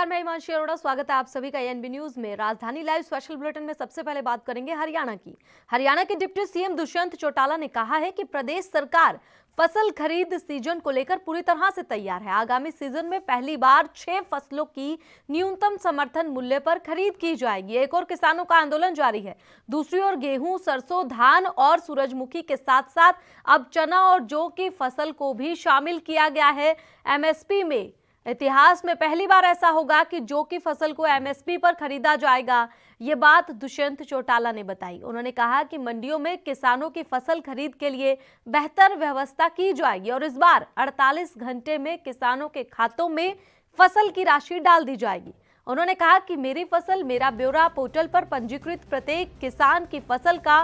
नमस्कार, मैं हिमांशी अरोड़ा। स्वागत है आप सभी का एएनबी न्यूज में। राजधानी लाइव स्पेशल बुलेटिन में सबसे पहले बात करेंगे हरियाणा की। हरियाणा के डिप्टी सीएम दुष्यंत चौटाला ने कहा है कि प्रदेश सरकार फसल खरीद सीजन को लेकर पूरी तरह से तैयार है। आगामी सीजन में पहली बार 6 फसलों की न्यूनतम समर्थन मूल्य पर खरीद की जाएगी। एक और किसानों का आंदोलन जारी है। दूसरी ओर गेहूं, सरसों, धान और सूरजमुखी के साथ साथ अब चना और जौ की फसल को भी शामिल किया गया है एमएसपी में। इतिहास में पहली बार ऐसा होगा कि जौ की फसल को एमएसपी पर खरीदा जाएगा। ये बात दुष्यंत चौटाला ने बताई। उन्होंने कहा कि मंडियों में किसानों की फसल खरीद के लिए बेहतर व्यवस्था की जाएगी और इस बार 48 घंटे में किसानों के खातों में फसल की राशि डाल दी जाएगी। उन्होंने कहा कि मेरी फसल मेरा ब्यौरा पोर्टल पर पंजीकृत प्रत्येक किसान की फसल का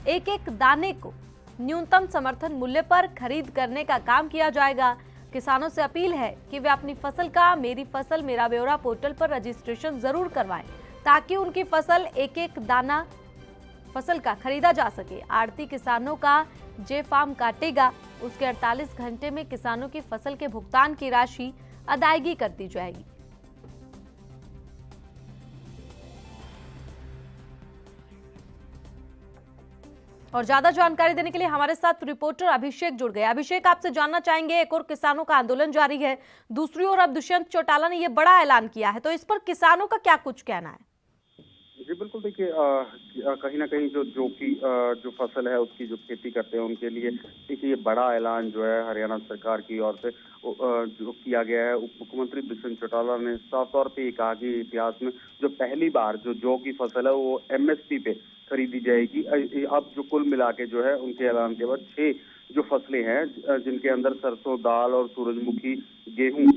एक एक दाने को न्यूनतम समर्थन मूल्य पर खरीद करने का काम किया जाएगा। किसानों से अपील है कि वे अपनी फसल का मेरी फसल मेरा ब्यौरा पोर्टल पर रजिस्ट्रेशन जरूर करवाएं ताकि उनकी फसल एक एक दाना फसल का खरीदा जा सके। आड़ती किसानों का जे फार्म काटेगा, उसके 48 घंटे में किसानों की फसल के भुगतान की राशि अदायगी कर दी जाएगी। और ज्यादा जानकारी देने के लिए हमारे साथ रिपोर्टर अभिषेक जुड़ गए। अभिषेक, आपसे जानना चाहेंगे, एक और किसानों का आंदोलन जारी है, दूसरी ओर अब दुष्यंत चौटाला ने यह बड़ा ऐलान किया है, तो इस पर किसानों का क्या कुछ कहना है? जी बिल्कुल, देखिए कहीं ना कहीं जो फसल है उसकी जो खेती करते हैं उनके लिए देखिए ये बड़ा ऐलान जो है हरियाणा सरकार की ओर से जो किया गया है। उप मुख्यमंत्री दुष्यंत चौटाला ने साफ तौर पे ये कहा कि इतिहास में जो पहली बार जो जौ की फसल है वो एमएसपी पे खरीदी जाएगी। अब जो कुल मिला के जो है उनके ऐलान के बाद 6 जो फसलें हैं जिनके अंदर सरसों, दाल और सूरजमुखी, गेहूं,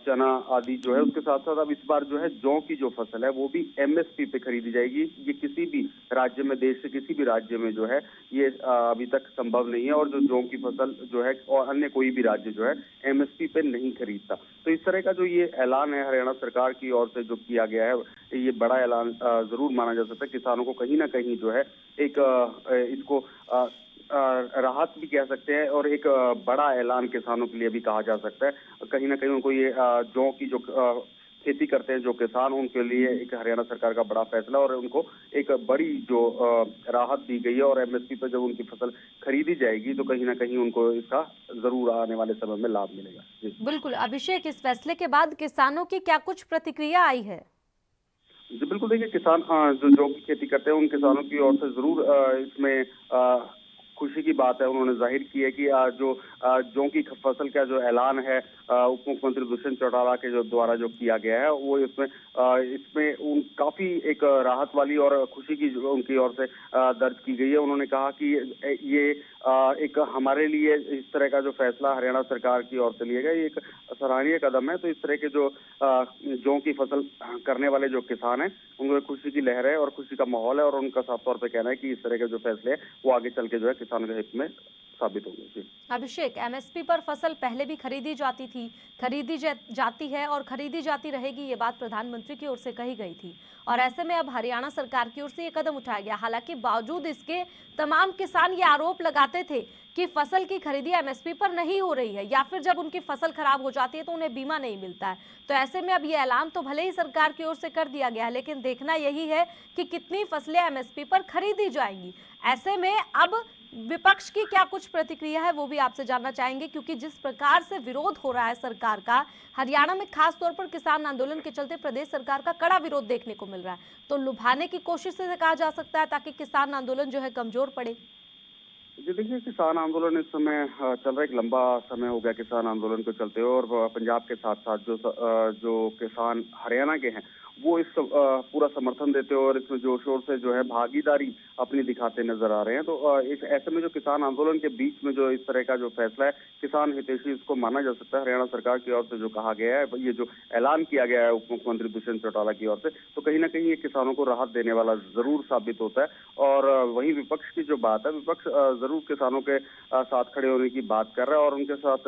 चना आदि जो है, उसके साथ साथ अब इस बार जो है जौ की जो फसल है वो भी एमएसपी पे खरीदी जाएगी। ये किसी भी राज्य में, देश के किसी भी राज्य में जो है ये अभी तक संभव नहीं है और जो जौ की फसल जो है और अन्य कोई भी राज्य जो है एमएसपी पे नहीं खरीदता। तो इस तरह का जो ये ऐलान है हरियाणा सरकार की ओर से जो किया गया है, ये बड़ा ऐलान जरूर माना जा सकता है। किसानों को कहीं ना कहीं जो है एक इसको राहत भी कह सकते हैं और एक बड़ा ऐलान किसानों के लिए भी कहा जा सकता है। कहीं ना कहीं उनको ये जौ की जो खेती करते हैं जो किसान, उनके लिए एक हरियाणा सरकार का बड़ा फैसला और उनको एक बड़ी जो राहत दी गई है और एमएसपी पर जब उनकी फसल खरीदी जाएगी तो कहीं ना कहीं उनको इसका जरूर आने वाले समय में लाभ मिलेगा। जी बिल्कुल अभिषेक, इस फैसले के बाद किसानों की क्या कुछ प्रतिक्रिया आई है? जी बिल्कुल, देखिए किसान जो जौ की खेती करते हैं उन किसानों की ओर से जरूर इसमें खुशी की बात है। उन्होंने जाहिर की है कि जो जौ की फसल का जो ऐलान है उप मुख्यमंत्री दुष्यंत चौटाला के जो द्वारा जो किया गया है वो इसमें उन काफी एक राहत वाली और खुशी की जो उनकी ओर से दर्ज की गई है। उन्होंने कहा कि ये एक हमारे लिए इस तरह का जो फैसला हरियाणा सरकार की ओर से लिया गया, ये एक सराहनीय कदम है। तो इस तरह के जो जौ की फसल करने वाले जो किसान हैं उनको खुशी की लहर है और खुशी का माहौल है और उनका साफ तौर पे कहना है कि इस तरह के जो फैसले हैं वो आगे चल के जो है किसानों के हित में साबित होंगे। अभिषेक, एमएसपी पर फसल पहले भी खरीदी जाती थी, जाती है और खरीदी जाती रहेगी, ये बात प्रधानमंत्री की ओर से कही गई थी और ऐसे में अब हरियाणा सरकार की ओर से ये कदम उठाया गया। हालांकि बावजूद इसके तमाम किसान ये आरोप लगाते थे कि फसल की खरीदी एमएसपी पर नहीं हो रही है या फिर जब उनकी फसल खराब हो जाती है तो उन्हें बीमा नहीं मिलता है। तो ऐसे में अब ये ऐलान तो भले ही सरकार की ओर से कर दिया गया है, लेकिन देखना यही है कि कितनी फसलें एमएसपी पर खरीदी जाएंगी। ऐसे में अब विपक्ष की क्या कुछ प्रतिक्रिया है वो भी आपसे जानना चाहेंगे, क्योंकि जिस प्रकार से विरोध हो रहा है सरकार का हरियाणा में, खास तौर पर किसान आंदोलन के चलते प्रदेश सरकार का कड़ा विरोध देखने को मिल रहा है, तो लुभाने की कोशिश से कहा जा सकता है ताकि किसान आंदोलन जो है कमजोर पड़े। जी देखिए, किसान आंदोलन इस समय चल रहा है। एक लंबा समय हो गया किसान आंदोलन को चलते हुए और पंजाब के साथ साथ जो किसान हरियाणा के हैं वो इस पूरा समर्थन देते हुए और इसमें जोर शोर से जो है भागीदारी अपनी दिखाते नजर आ रहे हैं। तो इस ऐसे में जो किसान आंदोलन के बीच में जो इस तरह का जो फैसला है किसान हितैषी इसको माना जा सकता है। हरियाणा सरकार की ओर से जो कहा गया है, ये जो ऐलान किया गया है उप मुख्यमंत्री दुष्यंत चौटाला की ओर से, तो कहीं ना कहीं ये किसानों को राहत देने वाला जरूर साबित होता है। और वहीं विपक्ष की जो बात है, विपक्ष जरूर किसानों के साथ खड़े होने की बात कर रहा है और उनके साथ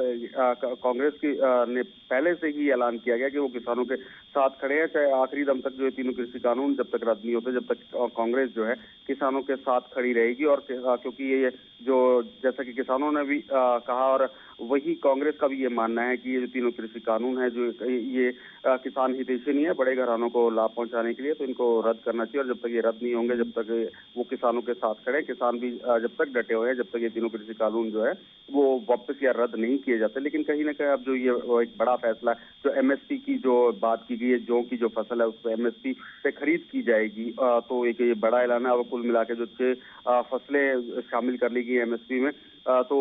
कांग्रेस की ने पहले से ही ऐलान किया गया कि वो किसानों के साथ खड़े हैं, चाहे आखिरी दम तक जो ये तीनों कृषि कानून जब तक रद्द नहीं होते, जब तक कांग्रेस जो है किसानों के साथ खड़ी रहेगी। और क्योंकि ये जो जैसा कि किसानों ने भी कहा और वही कांग्रेस का भी ये मानना है कि ये जो तीनों कृषि कानून है, जो ये किसान हितैषी नहीं है, बड़े घरानों को लाभ पहुंचाने के लिए, तो इनको रद्द करना चाहिए। और जब तक ये रद्द नहीं होंगे, जब तक वो किसानों के साथ खड़े, किसान भी जब तक डटे हुए हैं, जब तक ये तीनों कृषि कानून जो है वो वापस या रद्द नहीं किए जाते। लेकिन कहीं ना कहीं अब जो ये एक बड़ा फैसला, जो एमएसपी की जो बात की गई है, जौ की जो फसल है उस पर एमएसपी पे खरीद की जाएगी, तो एक ये बड़ा ऐलान है। अब कुल मिला के जो 6 फसलें शामिल कर ली गई एमएसपी में, तो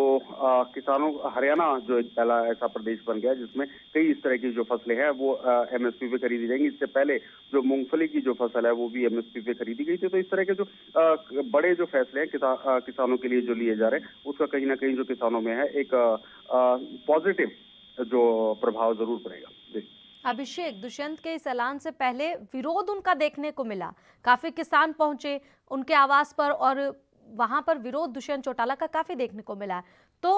किसानों, हरियाणा जो एक पहला ऐसा प्रदेश बन गया जिसमें कई इस तरह की जो फसलें हैं वो एमएसपी पे खरीदी जाएंगी। इससे पहले जो मूंगफली की जो फसल है वो भी एमएसपी पे खरीदी गई थी। तो इस तरह के जो बड़े जो फैसले हैं किसानों के लिए जो लिए जा रहे हैं, उसका कहीं ना कहीं जो किसानों में है एक पॉजिटिव जो प्रभाव जरूर पड़ेगा। जी अभिषेक, दुष्यंत के इस ऐलान से पहले विरोध उनका देखने को मिला, काफी किसान पहुंचे उनके आवास पर और वहां पर विरोध दुष्यंत चौटाला का काफी देखने को मिला। तो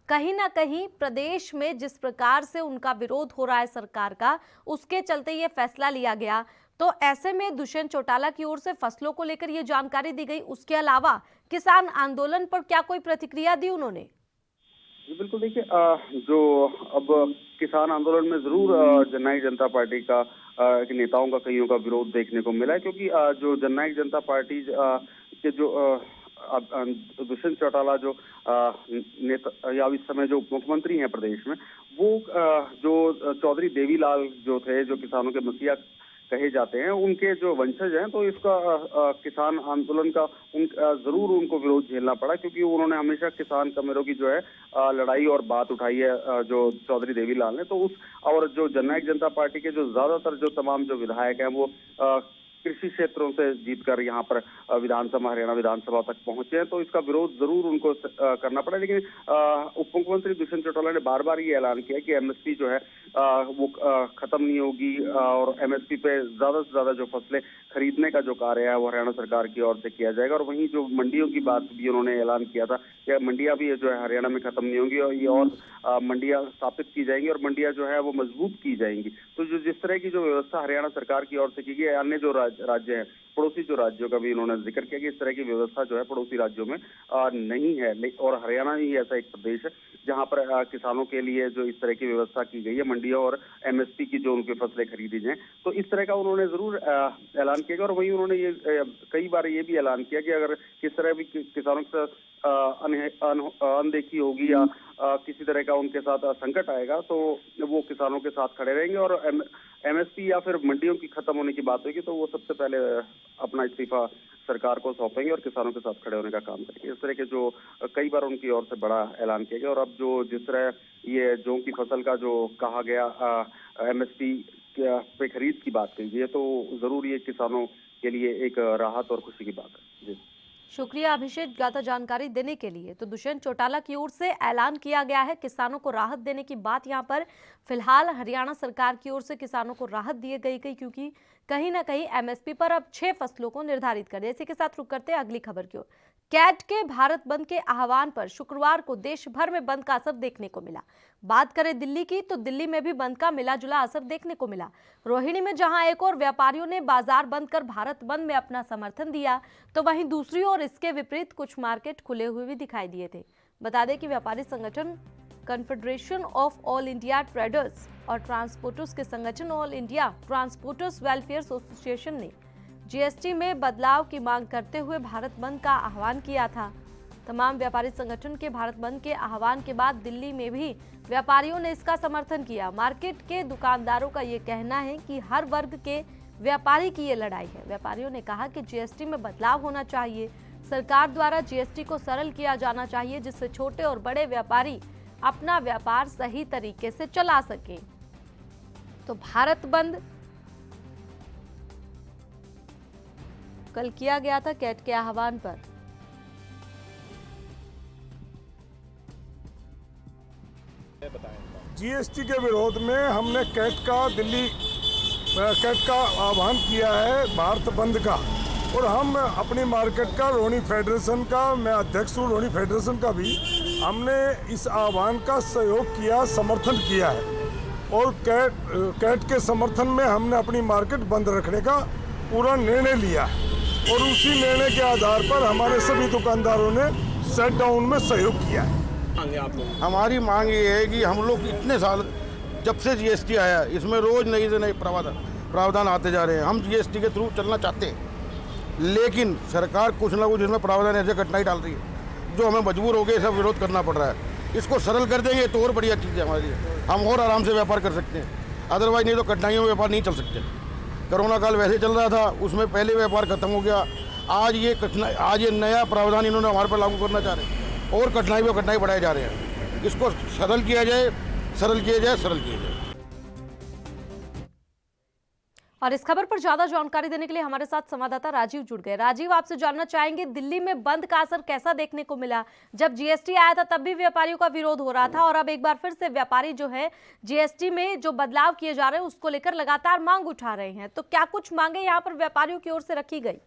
कहीं ना कहीं प्रदेश में जिस प्रकार से उनका विरोध हो रहा है सरकार का, उसके चलते ये फैसला लिया गया। तो ऐसे में दुष्यंत चौटाला की ओर से फसलों को लेकर ये जानकारी दी गई, उसके अलावा किसान आंदोलन पर क्या कोई प्रतिक्रिया दी उन्होंने? बिल्कुल, देखिए जो अब किसान आंदोलन में जरूर जननायक जनता पार्टी का के नेताओं का, कईयों का विरोध देखने को मिला है, क्योंकि जो जननायक जनता पार्टी के जो दुष्यंत चौटाला जो नेता या इस समय जो उप मुख्यमंत्री हैं प्रदेश में, वो जो चौधरी देवीलाल जो थे, जो किसानों के मसीहा कहे जाते हैं, उनके जो वंशज हैं, तो इसका किसान आंदोलन का जरूर उनको विरोध झेलना पड़ा, क्योंकि उन्होंने हमेशा किसान कमेरों की जो है लड़ाई और बात उठाई है जो चौधरी देवीलाल ने। तो उस और जो जननायक जनता पार्टी के जो ज्यादातर जो तमाम जो विधायक हैं वो कृषि क्षेत्रों से जीतकर यहाँ पर विधानसभा, हरियाणा विधानसभा तक पहुंचे हैं, तो इसका विरोध जरूर उनको करना पड़ा। लेकिन उप मुख्यमंत्री दुष्यंत चौटाला ने बार बार ये ऐलान किया कि एमएसपी जो है वो खत्म नहीं होगी, और एमएसपी पे ज्यादा से ज्यादा जो फसलें खरीदने का जो कार्य है वो हरियाणा सरकार की ओर से किया जाएगा। और वहीं जो मंडियों की बात भी उन्होंने ऐलान किया था कि मंडियां भी जो है हरियाणा में खत्म नहीं होंगी, और ये और मंडियां स्थापित की जाएंगी और मंडियां जो है वो मजबूत की जाएंगी। तो जो जिस तरह की जो व्यवस्था हरियाणा सरकार की ओर से की गई, अन्य जो राज्य हैं, पड़ोसी जो राज्यों का भी उन्होंने जिक्र किया कि इस तरह की व्यवस्था जो है पड़ोसी राज्यों में नहीं है, और हरियाणा ही ऐसा एक प्रदेश है जहां पर किसानों के लिए जो इस तरह की व्यवस्था की गई है, मंडियों और एमएसपी की जो उनकी फसलें खरीदी जाएं, तो इस तरह का उन्होंने जरूर ऐलान किया। और वहीं उन्होंने ये कई बार ये भी ऐलान किया कि अगर किस तरह भी किसानों के साथ अनदेखी होगी या किसी तरह का उनके साथ संकट आएगा, तो वो किसानों के साथ खड़े रहेंगे, और एमएसपी या फिर मंडियों की खत्म होने की बात होगी तो वो सबसे पहले अपना इस्तीफा सरकार को सौंपेंगे और किसानों के साथ खड़े होने का काम करेंगे। इस तरह के जो कई बार उनकी ओर से बड़ा ऐलान किया गया। और अब जो जिस तरह ये जौ की फसल का जो कहा गया एमएसपी पे खरीद की बात कही है, तो जरूर ये किसानों के लिए एक राहत और खुशी की बात है। जी शुक्रिया अभिषेक, ज्यादा जानकारी देने के लिए। तो दुष्यंत चौटाला की ओर से ऐलान किया गया है, किसानों को राहत देने की बात यहाँ पर फिलहाल हरियाणा सरकार की ओर से किसानों को राहत दी गई, क्योंकि कहीं ना कहीं एमएसपी पर अब 6 फसलों को निर्धारित कर दिया। इसी के साथ रुक करते हैं अगली खबर की ओर। कैट के भारत बंद के आह्वान पर शुक्रवार को देश भर में बंद का असर देखने को मिला। बात करें दिल्ली की, तो दिल्ली में भी बंद का मिला जुला असर देखने को मिला। रोहिणी में जहां एक और व्यापारियों ने बाजार बंद कर भारत बंद में अपना समर्थन दिया, तो वहीं दूसरी ओर इसके विपरीत कुछ मार्केट खुले हुए भी दिखाई दिए थे। बता दें कि व्यापारी संगठन confederation of all India traders और ट्रांसपोर्टर्स के संगठन all India transporters welfare association ने जीएसटी में बदलाव की मांग करते हुए भारत बंद का आह्वान किया था। तमाम व्यापारी संगठन के भारत बंद के आह्वान के बाद दिल्ली में भी व्यापारियों ने इसका समर्थन किया। मार्केट के दुकानदारों का ये कहना है कि हर वर्ग के व्यापारी की ये लड़ाई है। व्यापारियों ने कहा कि जीएसटी में बदलाव होना चाहिए, सरकार द्वारा जीएसटी को सरल किया जाना चाहिए, जिससे छोटे और बड़े व्यापारी अपना व्यापार सही तरीके से चला सकें। तो भारत बंद कल किया गया था कैट के आह्वान पर। जीएसटी के विरोध में हमने कैट का आह्वान किया है, भारत बंद का। और हम अपनी मार्केट का, रोहिणी फेडरेशन का, मैं अध्यक्ष हूँ रोहिणी फेडरेशन का भी, हमने इस आह्वान का सहयोग किया, समर्थन किया है। और कैट के समर्थन में हमने अपनी मार्केट बंद रखने का पूरा निर्णय लिया है। और उसी निर्णय के आधार पर हमारे सभी दुकानदारों ने शट डाउन में सहयोग किया है। मांगे आप लोग? हमारी मांग ये है कि हम लोग इतने साल जब से जीएसटी आया इसमें रोज नई से नई प्रावधान आते जा रहे हैं। हम जीएसटी के थ्रू चलना चाहते हैं, लेकिन सरकार कुछ ना कुछ इसमें प्रावधान ऐसे कठिनाई डाल रही है जो हमें मजबूर हो गए सब विरोध करना पड़ रहा है। इसको सरल कर देंगे तो और बढ़िया चीज़ है हमारे लिए, हम और आराम से व्यापार कर सकते हैं। अदरवाइज नहीं तो कठिनाइयों में व्यापार नहीं चल सकते। कोरोना काल वैसे चल रहा था, उसमें पहले व्यापार खत्म हो गया। आज ये नया प्रावधान इन्होंने हमारे पर लागू करना चाह रहे हैं और कठिनाई पे कठिनाई बढ़ाए जा रहे हैं। इसको सरल किया जाए, सरल किया जाए, सरल किया जाए। और इस खबर पर ज्यादा जानकारी देने के लिए हमारे साथ संवाददाता राजीव जुड़ गए। राजीव, आपसे जानना चाहेंगे दिल्ली में बंद का असर कैसा देखने को मिला? जब जीएसटी आया था तब भी व्यापारियों का विरोध हो रहा था और अब एक बार फिर से व्यापारी जो है जीएसटी में जो बदलाव किए जा रहे हैं उसको लेकर लगातार मांग उठा रहे हैं, तो क्या कुछ मांगे यहाँ पर व्यापारियों की ओर से रखी गई?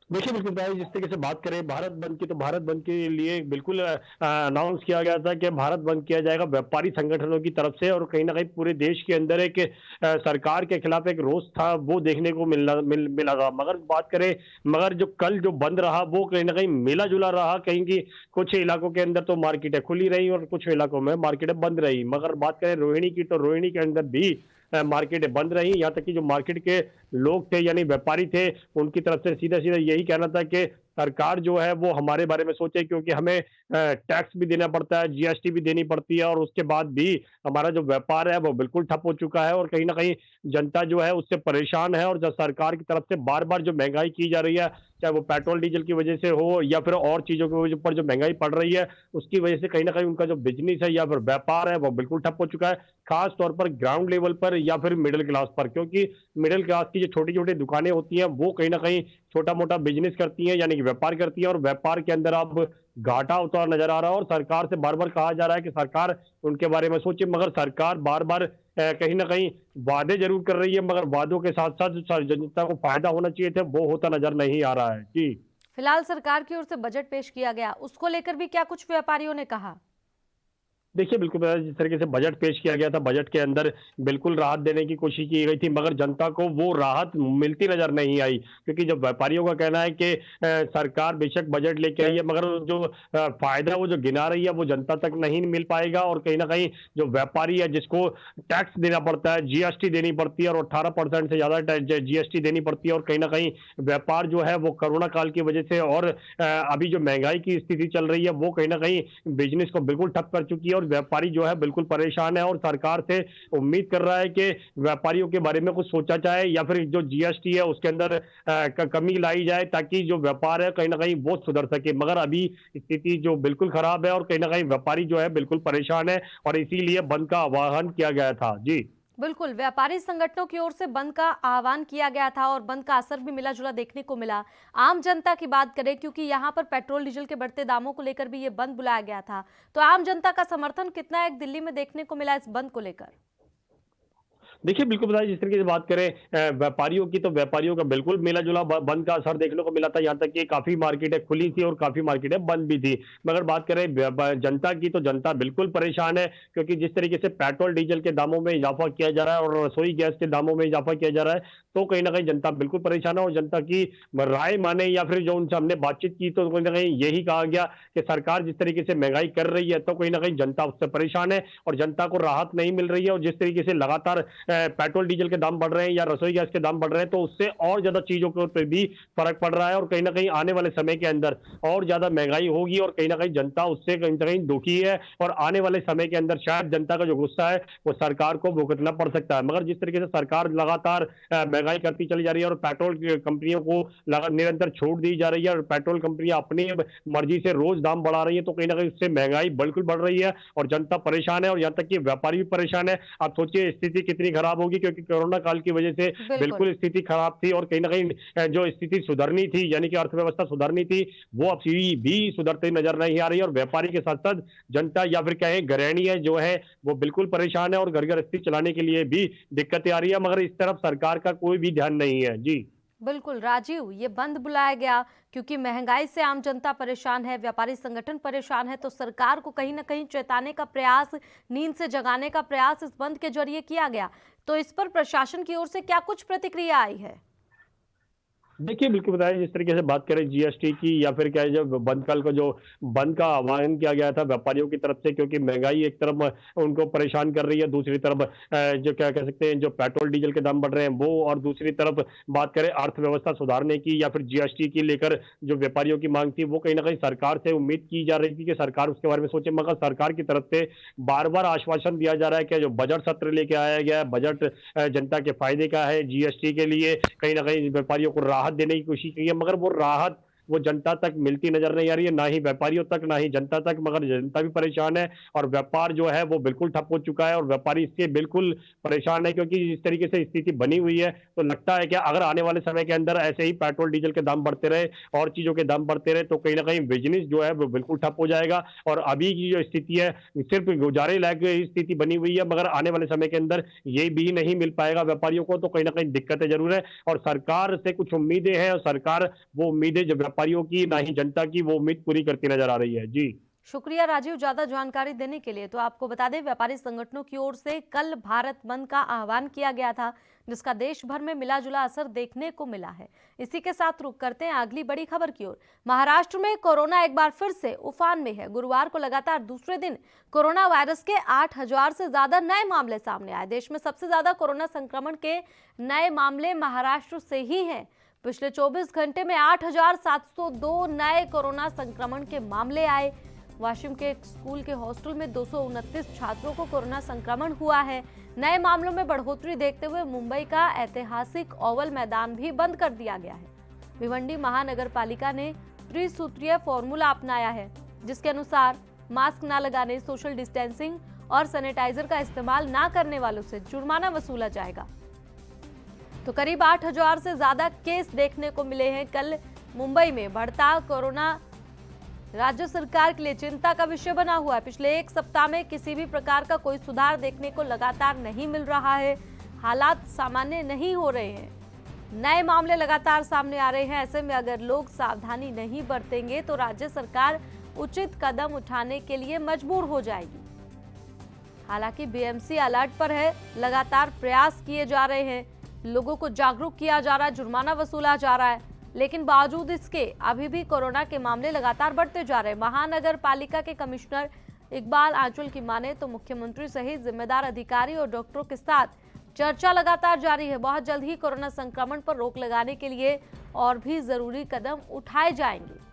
देखिए बिल्कुल भाई, जिस तरीके से बात करें भारत बंद की, तो भारत बंद के लिए बिल्कुल अनाउंस किया गया था कि भारत बंद किया जाएगा व्यापारी संगठनों की तरफ से, और कहीं ना कहीं पूरे देश के अंदर एक सरकार के खिलाफ एक रोष था वो देखने को मिला था। मगर जो कल जो बंद रहा वो कहीं ना कहीं मिला जुला रहा। कहीं की कुछ इलाकों के अंदर तो मार्केटें खुली रही और कुछ इलाकों में मार्केटें बंद रही। मगर बात करें रोहिणी की, तो रोहिणी के अंदर भी मार्केटें बंद रही। यहाँ तक कि जो मार्केट के लोग थे यानी व्यापारी थे, उनकी तरफ से सीधा सीधा यही कहना था कि सरकार जो है वो हमारे बारे में सोचे, क्योंकि हमें टैक्स भी देना पड़ता है, जीएसटी भी देनी पड़ती है, और उसके बाद भी हमारा जो व्यापार है वो बिल्कुल ठप हो चुका है और कहीं ना कहीं जनता जो है उससे परेशान है। और जब सरकार की तरफ से बार बार जो महंगाई की जा रही है, चाहे वो पेट्रोल डीजल की वजह से हो या फिर और चीजों के ऊपर जो महंगाई पड़ रही है, उसकी वजह से कहीं ना कहीं उनका जो बिजनेस है या फिर व्यापार है वो बिल्कुल ठप हो चुका है, खास तौर पर ग्राउंड लेवल पर या फिर मिडिल क्लास पर। क्योंकि मिडिल क्लास की जो छोटी छोटी दुकानें होती हैं वो कहीं ना कहीं छोटा मोटा बिजनेस करती हैं, यानी कि व्यापार करती हैं, और व्यापार के अंदर अब घाटा होता नजर आ रहा है। और सरकार से बार बार कहा जा रहा है कि सरकार उनके बारे में सोचे, मगर सरकार बार बार कहीं ना कहीं वादे जरूर कर रही है, मगर वादों के साथ साथ जनता को फायदा होना चाहिए था वो होता नजर नहीं आ रहा है। जी फिलहाल सरकार की ओर से बजट पेश किया गया, उसको लेकर भी क्या कुछ व्यापारियों ने कहा? देखिए बिल्कुल, जिस तरीके से बजट पेश किया गया था, बजट के अंदर बिल्कुल राहत देने की कोशिश की गई थी, मगर जनता को वो राहत मिलती नजर नहीं आई। क्योंकि जब व्यापारियों का कहना है कि सरकार बेशक बजट लेके आई है, मगर जो फायदा वो जो गिना रही है वो जनता तक नहीं मिल पाएगा। और कहीं ना कहीं जो व्यापारी है जिसको टैक्स देना पड़ता है, जीएसटी देनी पड़ती है, और 18% से ज्यादा जीएसटी देनी पड़ती है, और कहीं ना कहीं व्यापार जो है वो कोरोना काल की वजह से और अभी जो महंगाई की स्थिति चल रही है वो कहीं ना कहीं बिजनेस को बिल्कुल ठप कर चुकी है, और व्यापारी जो है बिल्कुल परेशान है। और सरकार से उम्मीद कर रहा है कि व्यापारियों के बारे में कुछ सोचा जाए या फिर जो जीएसटी है उसके अंदर कमी लाई जाए, ताकि जो व्यापार है कहीं ना कहीं वो सुधर सके। मगर अभी स्थिति जो बिल्कुल खराब है और कहीं ना कहीं व्यापारी जो है बिल्कुल परेशान है, और इसीलिए बंद का आह्वान किया गया था। जी बिल्कुल, व्यापारी संगठनों की ओर से बंद का आह्वान किया गया था और बंद का असर भी मिला जुला देखने को मिला। आम जनता की बात करें, क्योंकि यहाँ पर पेट्रोल डीजल के बढ़ते दामों को लेकर भी ये बंद बुलाया गया था, तो आम जनता का समर्थन कितना एक दिल्ली में देखने को मिला इस बंद को लेकर? देखिए बिल्कुल बताइए, जिस तरीके से बात करें व्यापारियों की, तो व्यापारियों का बिल्कुल मिला जुला बंद का असर देखने को मिला था। यहाँ तक कि काफी मार्केटें खुली थी और काफी मार्केटें बंद भी थी। मगर बात करें जनता की, तो जनता बिल्कुल परेशान है, क्योंकि जिस तरीके से पेट्रोल डीजल के दामों में इजाफा किया जा रहा है और रसोई गैस के दामों में इजाफा किया जा रहा है, तो कहीं ना कहीं जनता बिल्कुल परेशान है। और जनता की राय माने या फिर जो उनसे हमने बातचीत की, तो कहीं ना कहीं यही कहा गया कि सरकार जिस तरीके से महंगाई कर रही है, तो कहीं ना कहीं जनता उससे परेशान है और जनता को राहत नहीं मिल रही है। और जिस तरीके से लगातार पेट्रोल डीजल के दाम बढ़ रहे हैं या रसोई गैस के दाम बढ़ रहे हैं, तो उससे और ज्यादा चीजों के ऊपर भी फर्क पड़ रहा है, और कहीं ना कहीं आने वाले समय के अंदर और ज्यादा महंगाई होगी, और कहीं ना कहीं जनता उससे कहीं ना कहीं दुखी है, और आने वाले समय के अंदर शायद जनता का जो गुस्सा है वो सरकार को भुगतना पड़ सकता है। मगर जिस तरीके से सरकार लगातार महंगाई करती चली जा रही है और पेट्रोल कंपनियों को निरंतर छूट दी जा रही है, और पेट्रोल कंपनियां अपनी मर्जी से रोज दाम बढ़ा रही है, तो कहीं ना कहीं उससे महंगाई बिल्कुल बढ़ रही है और जनता परेशान है, और यहाँ तक कि व्यापारी भी परेशान है। आप सोचिए स्थिति कितनी खराब होगी, क्योंकि कोरोना काल की वजह से बिल्कुल स्थिति खराब थी, और कहीं ना कहीं जो स्थिति सुधरनी थी यानी कि अर्थव्यवस्था सुधरनी थी वो अब भी सुधरती नजर नहीं आ रही है। और व्यापारी के साथ साथ जनता या फिर कहें गृहिणी है जो है वो बिल्कुल परेशान है, और घर गृहस्थी चलाने के लिए भी दिक्कतें आ रही है, मगर इस तरफ सरकार का कोई भी ध्यान नहीं है। जी बिल्कुल राजीव, ये बंद बुलाया गया क्योंकि महंगाई से आम जनता परेशान है, व्यापारी संगठन परेशान है, तो सरकार को कहीं ना कहीं चेताने का प्रयास, नींद से जगाने का प्रयास इस बंद के जरिए किया गया। तो इस पर प्रशासन की ओर से क्या कुछ प्रतिक्रिया आई है? देखिए, बिल्कुल बताया जिस तरीके से बात करें जीएसटी की या फिर क्या है जब बंद कल को जो बंद का आह्वान किया गया था व्यापारियों की तरफ से, क्योंकि महंगाई एक तरफ उनको परेशान कर रही है, दूसरी तरफ जो क्या कह सकते हैं जो पेट्रोल डीजल के दाम बढ़ रहे हैं वो, और दूसरी तरफ बात करें अर्थव्यवस्था सुधारने की या फिर जीएसटी की लेकर जो व्यापारियों की मांग थी, वो कहीं ना कहीं सरकार से उम्मीद की जा रही थी कि सरकार उसके बारे में सोचे, मगर सरकार की तरफ से बार बार आश्वासन दिया जा रहा है कि जो बजट सत्र लेके आया गया है, बजट जनता के फायदे का है, जीएसटी के लिए कहीं ना कहीं व्यापारियों को राहत देने की कोशिश की है, मगर वो राहत वो जनता तक मिलती नजर नहीं आ रही है, ना ही व्यापारियों तक ना ही जनता तक, मगर जनता भी परेशान है और व्यापार जो है वो बिल्कुल ठप हो चुका है और व्यापारी इससे बिल्कुल परेशान है, क्योंकि इस तरीके से स्थिति बनी हुई है तो लगता है कि अगर आने वाले समय के अंदर ऐसे ही पेट्रोल डीजल के दाम बढ़ते रहे और चीजों के दाम बढ़ते रहे तो कहीं ना कहीं बिजनेस जो है वो बिल्कुल ठप हो जाएगा। और अभी की जो स्थिति है सिर्फ गुजारे लायक स्थिति बनी हुई है, मगर आने वाले समय के अंदर ये भी नहीं मिल पाएगा व्यापारियों को, तो कहीं ना कहीं दिक्कतें जरूर है और सरकार से कुछ उम्मीदें हैं और सरकार वो उम्मीदें जो व्यापारियों की ना ही जनता की वो उम्मीद पूरी करती नजर आ रही है। जी शुक्रिया राजीव, ज्यादा जानकारी देने के लिए। तो आपको बता दें व्यापारी संगठनों की ओर से कल भारत बंद का आह्वान किया गया था, जिसका देश भर में मिला जुला असर देखने को मिला है। इसी के साथ रुक करते हैं अगली बड़ी खबर की ओर। महाराष्ट्र में कोरोना एक बार फिर से उफान में है। गुरुवार को लगातार दूसरे दिन कोरोना वायरस के 8,000 से ज्यादा नए मामले सामने आए। देश में सबसे ज्यादा कोरोना संक्रमण के नए मामले महाराष्ट्र से ही हैं। पिछले 24 घंटे में 8,702 नए कोरोना संक्रमण के मामले आए। वाशिम के एक स्कूल के हॉस्टल में 229 छात्रों को कोरोना संक्रमण हुआ है। नए मामलों में बढ़ोतरी देखते हुए मुंबई का ऐतिहासिक ओवल मैदान भी बंद कर दिया गया है। भिवंडी महानगर पालिका ने त्रिसूत्रीय फॉर्मूला अपनाया है, जिसके अनुसार मास्क न लगाने, सोशल डिस्टेंसिंग और सैनिटाइजर का इस्तेमाल न करने वालों से जुर्माना वसूला जाएगा। तो करीब 8,000 से ज्यादा केस देखने को मिले हैं कल मुंबई में। बढ़ता कोरोना राज्य सरकार के लिए चिंता का विषय बना हुआ है। पिछले एक सप्ताह में किसी भी प्रकार का कोई सुधार देखने को लगातार नहीं मिल रहा है। हालात सामान्य नहीं हो रहे हैं, नए मामले लगातार सामने आ रहे हैं। ऐसे में अगर लोग सावधानी नहीं बरतेंगे तो राज्य सरकार उचित कदम उठाने के लिए मजबूर हो जाएगी। हालांकि बीएमसी अलर्ट पर है, लगातार प्रयास किए जा रहे हैं, लोगों को जागरूक किया जा रहा है, जुर्माना वसूला जा रहा है, लेकिन बावजूद इसके अभी भी कोरोना के मामले लगातार बढ़ते जा रहे हैं। महानगर पालिका के कमिश्नर इकबाल आंचल की माने तो मुख्यमंत्री सहित जिम्मेदार अधिकारी और डॉक्टरों के साथ चर्चा लगातार जारी है। बहुत जल्द ही कोरोना संक्रमण पर रोक लगाने के लिए और भी जरूरी कदम उठाए जाएंगे।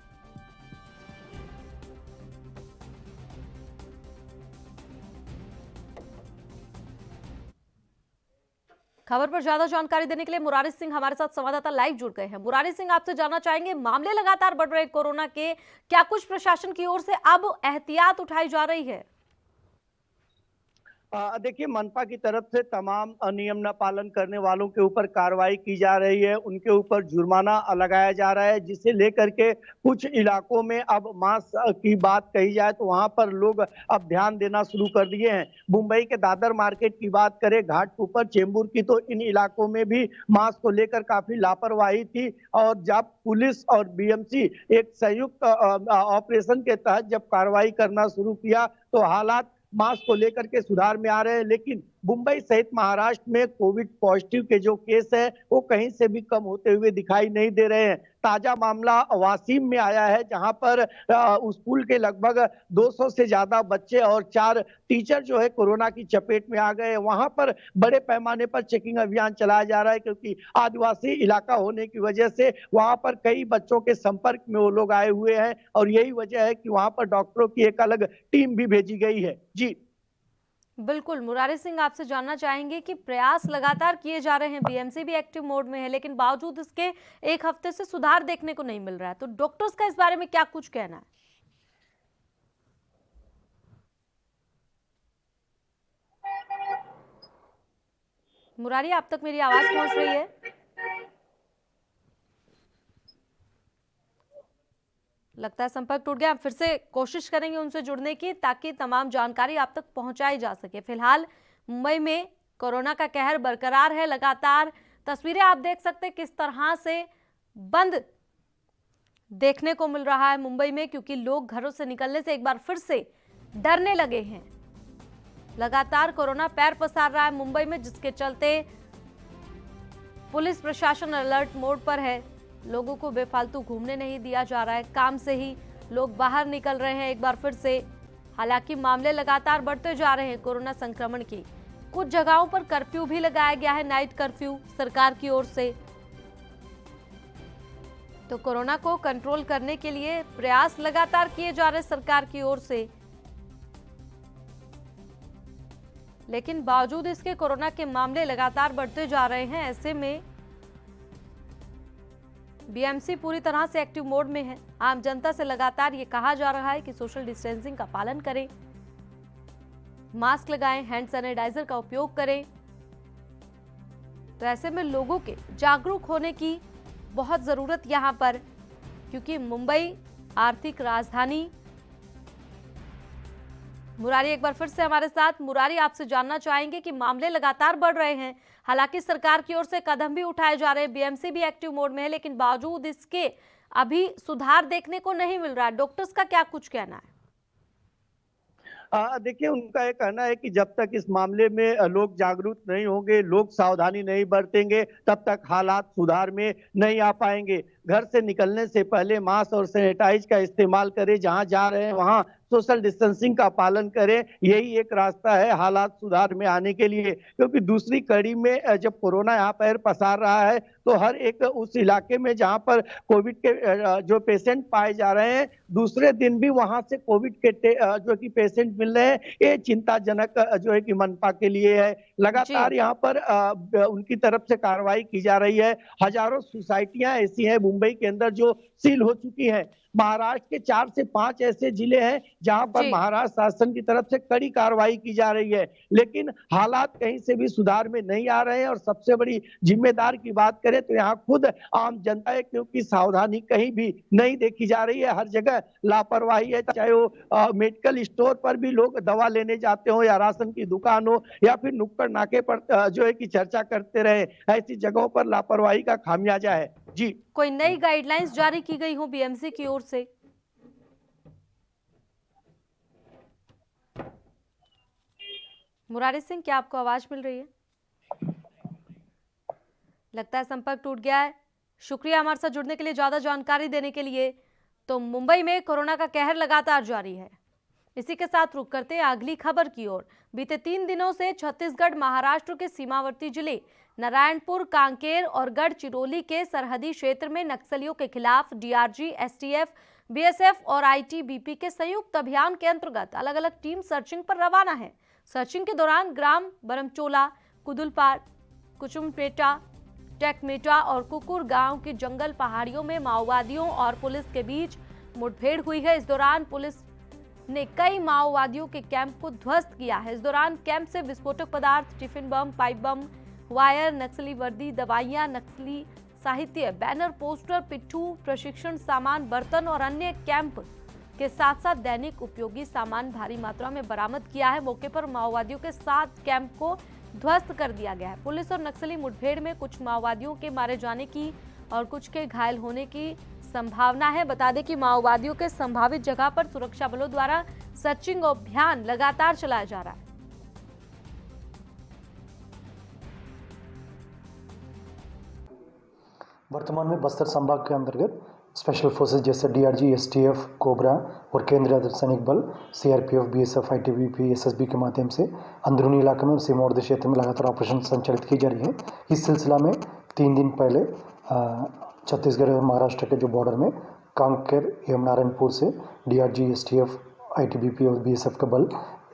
खबर पर ज्यादा जानकारी देने के लिए मुरारी सिंह हमारे साथ संवाददाता लाइव जुड़ गए हैं। मुरारी सिंह, आपसे जानना चाहेंगे, मामले लगातार बढ़ रहे कोरोना के, क्या कुछ प्रशासन की ओर से अब एहतियात उठाई जा रही है? देखिए, मनपा की तरफ से तमाम नियम न पालन करने वालों के ऊपर कार्रवाई की जा रही है, उनके ऊपर जुर्माना लगाया जा रहा है, जिसे लेकर के कुछ इलाकों में अब मास्क की बात कही जाए तो वहां पर लोग अब ध्यान देना शुरू कर दिए हैं। मुंबई के दादर मार्केट की बात करें, घाटकोपर, चेंबूर की, तो इन इलाकों में भी मास्क को लेकर काफी लापरवाही थी और जब पुलिस और बीएमसी एक संयुक्त ऑपरेशन के तहत जब कार्रवाई करना शुरू किया तो हालात मास्क को लेकर के सुधार में आ रहे हैं। लेकिन मुंबई सहित महाराष्ट्र में कोविड पॉजिटिव के जो केस है वो कहीं से भी कम होते हुए दिखाई नहीं दे रहे हैं। ताजा मामला वासिम में आया है, जहां पर उस स्कूल के लगभग 200 से ज्यादा बच्चे और 4 टीचर जो है कोरोना की चपेट में आ गए। वहां पर बड़े पैमाने पर चेकिंग अभियान चलाया जा रहा है, क्योंकि आदिवासी इलाका होने की वजह से वहां पर कई बच्चों के संपर्क में वो लोग आए हुए हैं और यही वजह है कि वहां पर डॉक्टरों की एक अलग टीम भी भेजी गई है। जी बिल्कुल, मुरारी सिंह, आपसे जानना चाहेंगे कि प्रयास लगातार किए जा रहे हैं, बीएमसी भी एक्टिव मोड में है, लेकिन बावजूद इसके एक हफ्ते से सुधार देखने को नहीं मिल रहा है, तो डॉक्टर्स का इस बारे में क्या कुछ कहना है? मुरारी, आप तक मेरी आवाज पहुंच रही है? लगता है संपर्क टूट गया। हम फिर से कोशिश करेंगे उनसे जुड़ने की, ताकि तमाम जानकारी आप तक पहुंचाई जा सके। फिलहाल मुंबई में कोरोना का कहर बरकरार है। लगातार तस्वीरें आप देख सकते हैं किस तरह से बंद देखने को मिल रहा है मुंबई में, क्योंकि लोग घरों से निकलने से एक बार फिर से डरने लगे हैं। लगातार कोरोना पैर पसार रहा है मुंबई में, जिसके चलते पुलिस प्रशासन अलर्ट मोड पर है। लोगों को बेफालतू घूमने नहीं दिया जा रहा है, काम से ही लोग बाहर निकल रहे हैं एक बार फिर से। हालांकि मामले लगातार बढ़ते जा रहे हैं कोरोना संक्रमण की। कुछ जगहों पर कर्फ्यू भी लगाया गया है, नाइट कर्फ्यू सरकार की ओर से। तो कोरोना को कंट्रोल करने के लिए प्रयास लगातार किए जा रहे सरकार की ओर से, लेकिन बावजूद इसके कोरोना के मामले लगातार बढ़ते जा रहे हैं। ऐसे में बीएमसी पूरी तरह से एक्टिव मोड में है। आम जनता से लगातार ये कहा जा रहा है कि सोशल डिस्टेंसिंग का पालन करें, मास्क लगाएं, हैंड सैनिटाइजर का उपयोग करें। तो ऐसे में लोगों के जागरूक होने की बहुत जरूरत यहां पर, क्योंकि मुंबई आर्थिक राजधानी। मुरारी एक बार फिर से हमारे साथ। मुरारी, आपसे जानना चाहेंगे कि मामले लगातार बढ़ रहे हैं, हालांकि सरकार की ओर से कदम भी उठाए जा रहे हैं, बीएमसी भी एक्टिव मोड में है, लेकिन बावजूद इसके अभी सुधार देखने को नहीं मिल रहा है। डॉक्टर्स का क्या कुछ कहना है? देखिए, उनका ये कहना है कि जब तक इस मामले में लोग जागरूक नहीं होंगे, लोग सावधानी नहीं बरतेंगे, तब तक हालात सुधार में नहीं आ पाएंगे। घर से निकलने से पहले मास्क और सैनिटाइज का इस्तेमाल करें, जहां जा रहे हैं वहां सोशल डिस्टेंसिंग का पालन करें। यही एक रास्ता है हालात सुधार में आने के लिए, क्योंकि दूसरी कड़ी में जब कोरोना यहाँ पर पसार रहा है तो हर एक उस इलाके में जहाँ पर कोविड के जो पेशेंट पाए जा रहे हैं, दूसरे दिन भी वहां से कोविड के जो कि पेशेंट मिल रहे हैं। ये चिंताजनक जो है कि मनपा के लिए है। लगातार यहाँ पर उनकी तरफ से कार्रवाई की जा रही है। हजारों सोसाइटियां ऐसी हैं मुंबई के अंदर जो सील हो चुकी हैं। महाराष्ट्र के 4 से 5 ऐसे जिले हैं जहां पर महाराष्ट्र शासन की तरफ से कड़ी कार्रवाई की जा रही है, लेकिन हालात कहीं से भी सुधार में नहीं आ रहे हैं। और सबसे बड़ी जिम्मेदार की बात करें तो यहाँ खुद आम जनता है, क्योंकि सावधानी कहीं भी नहीं देखी जा रही है। हर जगह लापरवाही है, चाहे वो मेडिकल स्टोर पर भी लोग दवा लेने जाते हो, या राशन की दुकान हो, या फिर नुक्कड़ नाके पर जो है कि चर्चा करते रहे। ऐसी जगहों पर लापरवाही का खामियाजा है। जी, कोई नई गाइडलाइंस जारी की गई हो बीएमसी की ओर से? मुरारी सिंह, क्या आपको आवाज मिल रही है? लगता है संपर्क टूट गया है। शुक्रिया हमारे साथ जुड़ने के लिए, ज्यादा जानकारी देने के लिए। तो मुंबई में कोरोना का कहर लगातार जारी है। इसी के साथ रुक करते हैं अगली खबर की ओर। बीते 3 दिनों से छत्तीसगढ़ महाराष्ट्र के सीमावर्ती जिले नारायणपुर, कांकेर और गढ़चिरौली के सरहदी क्षेत्र में नक्सलियों के खिलाफ डीआरजी, एसटीएफ, बीएसएफ और आईटीबीपी के संयुक्त अभियान के अंतर्गत अलग अलग टीम सर्चिंग पर रवाना है। सर्चिंग के दौरान ग्राम बरमचोला, कुदुलपार, कुचुमपेटा, टेकमेटा और कुकुर गांव के जंगल पहाड़ियों में माओवादियों और पुलिस के बीच मुठभेड़ हुई है। इस दौरान पुलिस ने कई माओवादियों के कैंप को ध्वस्त किया है। इस दौरान कैंप से विस्फोटक पदार्थ, tiffin bomb, pipe bomb, wire, नक्सली वर्दी, दवाइयां, नक्सली साहित्य, बैनर, पोस्टर, पिट्ठू, प्रशिक्षण सामान, बर्तन और अन्य कैंप के साथ साथ दैनिक उपयोगी सामान भारी मात्रा में बरामद किया है। मौके पर माओवादियों के 7 कैंप को ध्वस्त कर दिया गया है। पुलिस और नक्सली मुठभेड़ में कुछ माओवादियों के मारे जाने की और कुछ के घायल होने की संभावना है। बता दें कि माओवादियों के संभावित जगह पर सुरक्षा बलों द्वारा सर्चिंग अभियान लगातार चलाया जा रहा है। वर्तमान में बस्तर संभाग के अंतर्गत स्पेशल फोर्सेस जैसे डीआरजी, एसटीएफ, कोबरा और केंद्रीय अर्धसैनिक बल, सीआरपीएफ, बीएसएफ, आईटीबीपी, एसएसबी के माध्यम से अंदरूनी इलाके में और सीमावर्ती क्षेत्र में लगातार ऑपरेशन संचालित की जा रही है। इस सिलसिला में 3 दिन पहले छत्तीसगढ़ और महाराष्ट्र के जो बॉर्डर में कांकेर एवं नारायणपुर से डीआरजी, एसटीएफ, आईटीबीपी और बीएसएफ का बल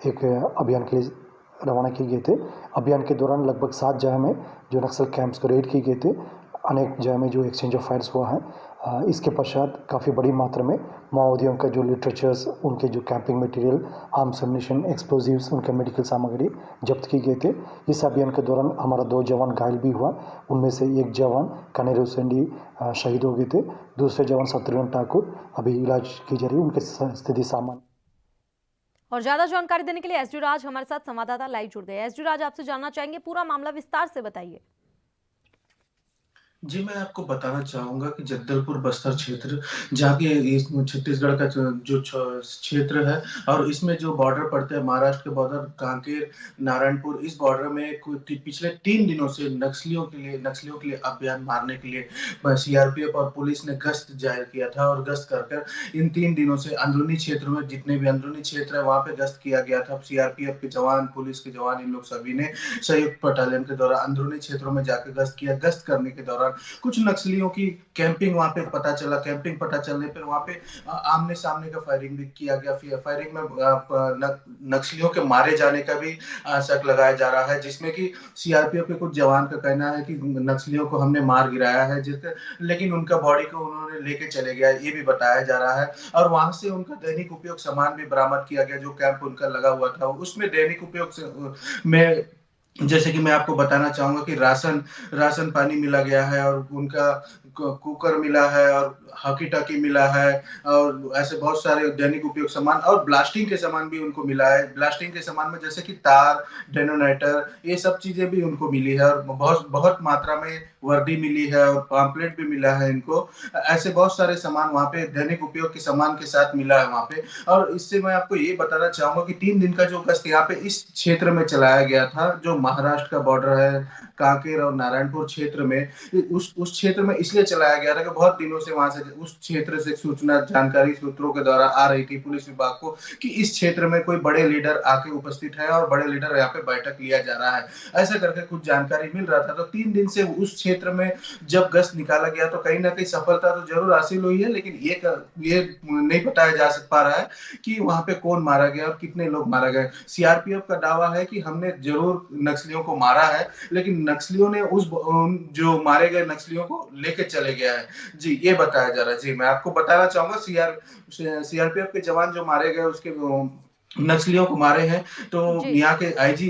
एक अभियान के लिए रवाना किए गए थे। अभियान के दौरान लगभग 7 जगह में जो नक्सल कैंप्स को रेड किए गए थे। अनेक जगह में जो एक्सचेंज ऑफ फायर्स हुआ है। इसके पश्चात काफ़ी बड़ी मात्रा में माओवादियों का जो लिटरेचर्स, उनके जो camping material, arms ammunition, explosives, उनके मेडिकल सामग्री जब्त की गए थे। इस अभियान के दौरान हमारा 2 जवान घायल भी हुआ। उनमें से एक जवान कनेर हुसैनी शहीद हो गए थे। दूसरे जवान शत्रुघ्न ठाकुर अभी इलाज की जा रही है, उनकी स्थिति सामान्य। और ज्यादा जानकारी देने के लिए एसडी राज हमारे साथ संवाददाता लाइव जुड़ गए। एसडी राज, आपसे जानना चाहेंगे, पूरा मामला विस्तार से बताइए। जी, मैं आपको बताना चाहूँगा कि जगदलपुर बस्तर क्षेत्र, जहाँ की इस छत्तीसगढ़ का जो क्षेत्र है और इसमें जो बॉर्डर पड़ते हैं महाराष्ट्र के बॉर्डर कांकेर, नारायणपुर, इस बॉर्डर में पिछले 3 दिनों से नक्सलियों के लिए अभियान मारने के लिए सीआरपीएफ और पुलिस ने गश्त जाहिर किया था और गश्त कर कर इन 3 दिनों से अंदरूनी क्षेत्र में जितने भी अंदरूनी क्षेत्र है वहाँ पे गश्त किया गया था। सीआरपीएफ के जवान, पुलिस के जवान इन लोग सभी ने संयुक्त बटालियन के द्वारा अंदरूनी क्षेत्रों में जाकर गश्त किया। गश्त करने के दौरान कुछ नक्सलियों की कैंपिंग वहाँ पे पता चला। कैंपिंग पता चलने पर वहाँ पे आमने-सामने का फायरिंग भी किया गया। फायरिंग में नक्सलियों के मारे जाने का भी शक लगाया जा रहा है, जिसमें कि सीआरपीएफ के कुछ जवान का कहना है कि नक्सलियों को हमने मार गिराया है, लेकिन उनका बॉडी को उन्होंने लेके चले गया, ये भी बताया जा रहा है। और वहाँ से उनका दैनिक उपयोग सामान भी बरामद किया गया, जो कैंप उनका लगा हुआ था। उसमें दैनिक उपयोग में जैसे कि मैं आपको बताना चाहूँगा कि राशन पानी मिला गया है और उनका कुकर मिला है और हॉकी-टॉकी मिला है और ऐसे बहुत सारे दैनिक उपयोग सामान और ब्लास्टिंग के सामान भी उनको मिला है। ब्लास्टिंग के सामान में जैसे कि तार, डेटोनेटर, ये सब चीज़ें भी उनको मिली है और बहुत बहुत मात्रा में वर्दी मिली है और पॉम्पलेट भी मिला है इनको। ऐसे बहुत सारे सामान वहाँ पे दैनिक उपयोग के सामान के साथ मिला है वहाँ पे। और इससे मैं आपको ये बताना चाहूँगा कि 3 दिन का जो गश्त यहाँ पे इस क्षेत्र में चलाया गया था, जो महाराष्ट्र का बॉर्डर है, कांकेर और नारायणपुर क्षेत्र में, उस क्षेत्र में इसलिए चलाया गया था कि बहुत दिनों से वहाँ से उस क्षेत्र से सूचना जानकारी सूत्रों के द्वारा आ रही थी पुलिस विभाग को कि इस क्षेत्र में कोई बड़े लीडर आके उपस्थित है और बड़े लीडर यहाँ पे बैठक लिया जा रहा है। ऐसा करके कुछ जानकारी मिल रहा था, तो 3 दिन से उस क्षेत्र में जब गश्त निकाला गया तो कहीं न कहीं सफलता तो ज़रूर हासिल हुई है, लेकिन ये नहीं बताया जा पा रहा है कि वहाँ पे कौन मारा गया और कितने लोग मारा गए। सीआरपीएफ का दावा है कि हमने ज़रूर नक्सलियों को मारा है, लेकिन नक्सलियों ने जो मारे गए नक्सलियों को लेके चले गया है। जी, ये बताया जा रहा है। जी, मैं आपको बताना चाहूँगा सीआरपीएफ के जवान जो मारे गए उसके नक्सलियों को मारे हैं, तो जी। यहाँ के आईजी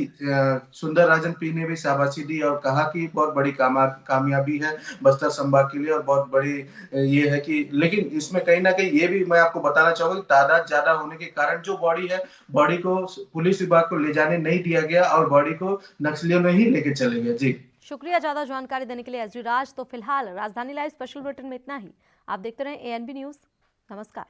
सुंदर राजन पी ने भी शाबाशी दी और कहा कि बहुत बड़ी कामयाबी है बस्तर संभाग के लिए और बहुत बड़ी ये है कि लेकिन इसमें कहीं न कहीं ये भी मैं आपको बताना चाहूँगा कि तादाद ज़्यादा होने के कारण जो बॉडी है, बॉडी को पुलिस विभाग को ले जाने नहीं दिया गया और बॉडी को नक्सलियों ने ही लेके चले गए। जी। शुक्रिया ज्यादा जानकारी देने के लिए एसडी राज। तो फिलहाल राजधानी लाइव स्पेशल बुलेटिन में इतना ही। आप देखते रहें एएनबी न्यूज। नमस्कार।